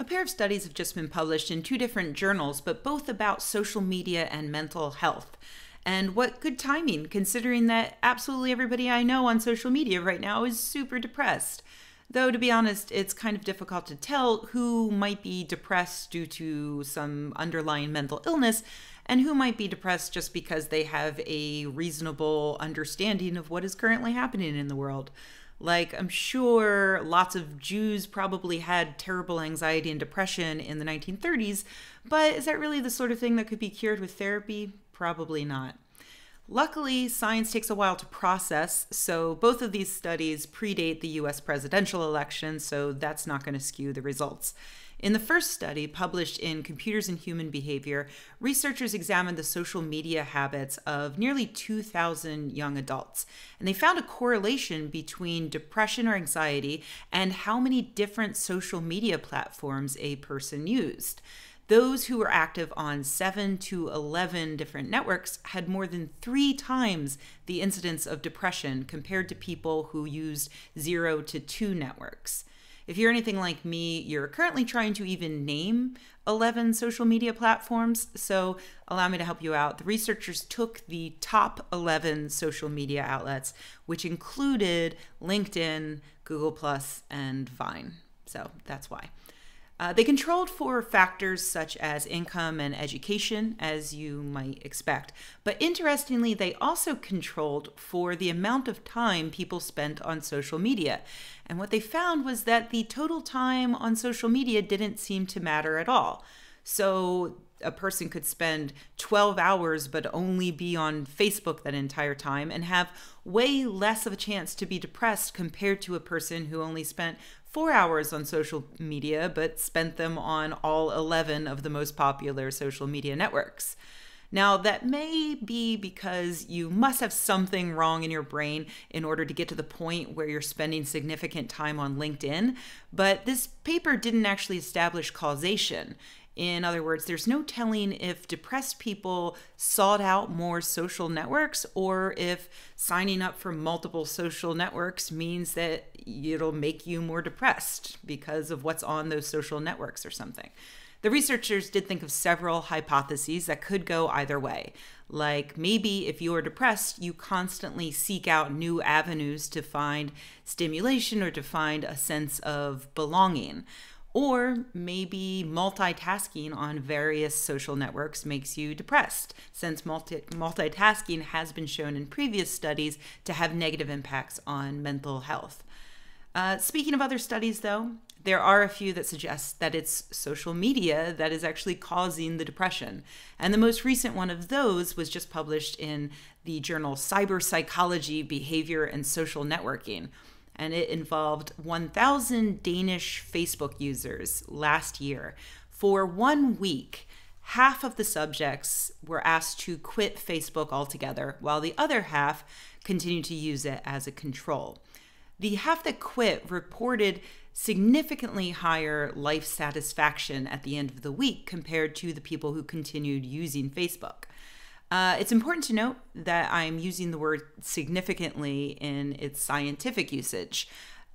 A pair of studies have just been published in two different journals, but both about social media and mental health. And what good timing, considering that absolutely everybody I know on social media right now is super depressed. Though, to be honest, it's kind of difficult to tell who might be depressed due to some underlying mental illness and who might be depressed just because they have a reasonable understanding of what is currently happening in the world. Like, I'm sure lots of Jews probably had terrible anxiety and depression in the 1930s, but is that really the sort of thing that could be cured with therapy? Probably not. Luckily, science takes a while to process, so both of these studies predate the US presidential election, so that's not going to skew the results. In the first study, published in Computers and Human Behavior, researchers examined the social media habits of nearly 2,000 young adults, and they found a correlation between depression or anxiety and how many different social media platforms a person used. Those who were active on 7 to 11 different networks had more than 3 times the incidence of depression compared to people who used 0 to 2 networks. If you're anything like me, you're currently trying to even name 11 social media platforms, so allow me to help you out. The researchers took the top 11 social media outlets, which included LinkedIn, Google+, and Vine. So that's why. They controlled for factors such as income and education, as you might expect. But interestingly, they also controlled for the amount of time people spent on social media. And what they found was that the total time on social media didn't seem to matter at all. So a person could spend 12 hours but only be on Facebook that entire time and have way less of a chance to be depressed compared to a person who only spent 4 hours on social media but spent them on all 11 of the most popular social media networks. Now, that may be because you must have something wrong in your brain in order to get to the point where you're spending significant time on LinkedIn, but this paper didn't actually establish causation. In other words, there's no telling if depressed people sought out more social networks or if signing up for multiple social networks means that it'll make you more depressed because of what's on those social networks or something. The researchers did think of several hypotheses that could go either way. Like maybe if you're depressed, you constantly seek out new avenues to find stimulation or to find a sense of belonging. Or maybe multitasking on various social networks makes you depressed, since multitasking has been shown in previous studies to have negative impacts on mental health. Speaking of other studies, though, there are a few that suggest that it's social media that is actually causing the depression. And the most recent one of those was just published in the journal Cyber Psychology, Behavior, and Social Networking. And it involved 1,000 Danish Facebook users last year. For 1 week, half of the subjects were asked to quit Facebook altogether, while the other half continued to use it as a control. The half that quit reported significantly higher life satisfaction at the end of the week compared to the people who continued using Facebook. It's important to note that I'm using the word significantly in its scientific usage.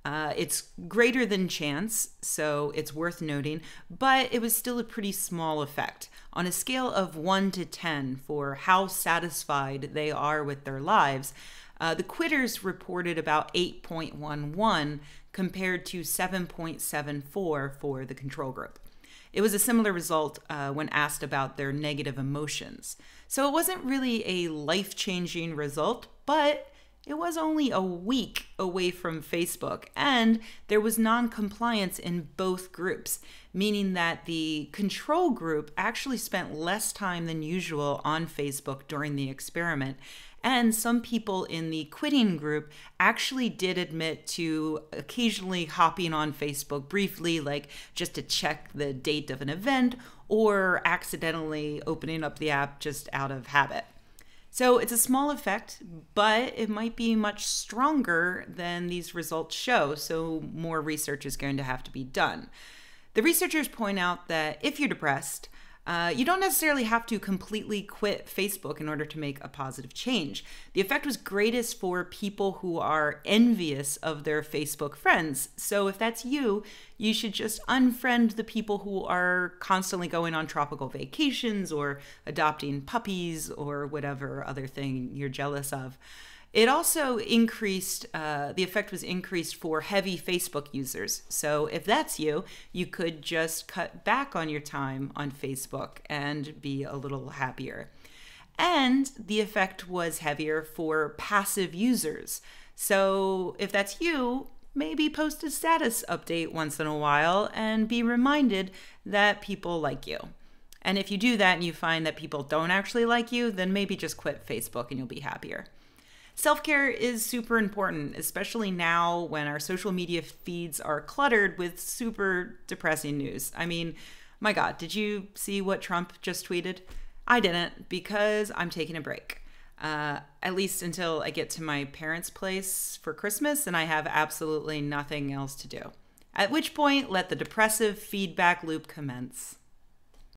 It's greater than chance, so it's worth noting, but it was still a pretty small effect. On a scale of 1 to 10 for how satisfied they are with their lives, the quitters reported about 8.11 compared to 7.74 for the control group. It was a similar result when asked about their negative emotions. So it wasn't really a life-changing result, but it was only a week away from Facebook, and there was non-compliance in both groups, meaning that the control group actually spent less time than usual on Facebook during the experiment. And some people in the quitting group actually did admit to occasionally hopping on Facebook briefly, like just to check the date of an event, or accidentally opening up the app just out of habit. So it's a small effect, but it might be much stronger than these results show, so more research is going to have to be done. The researchers point out that if you're depressed, You don't necessarily have to completely quit Facebook in order to make a positive change. The effect was greatest for people who are envious of their Facebook friends. So if that's you, you should just unfriend the people who are constantly going on tropical vacations or adopting puppies or whatever other thing you're jealous of. It also increased, the effect was increased for heavy Facebook users. So if that's you, you could just cut back on your time on Facebook and be a little happier. And the effect was heavier for passive users. So if that's you, maybe post a status update once in a while and be reminded that people like you. And if you do that and you find that people don't actually like you, then maybe just quit Facebook and you'll be happier. Self-care is super important, especially now when our social media feeds are cluttered with super depressing news. I mean, my God, did you see what Trump just tweeted? I didn't, because I'm taking a break. At least until I get to my parents' place for Christmas and I have absolutely nothing else to do. At which point, let the depressive feedback loop commence.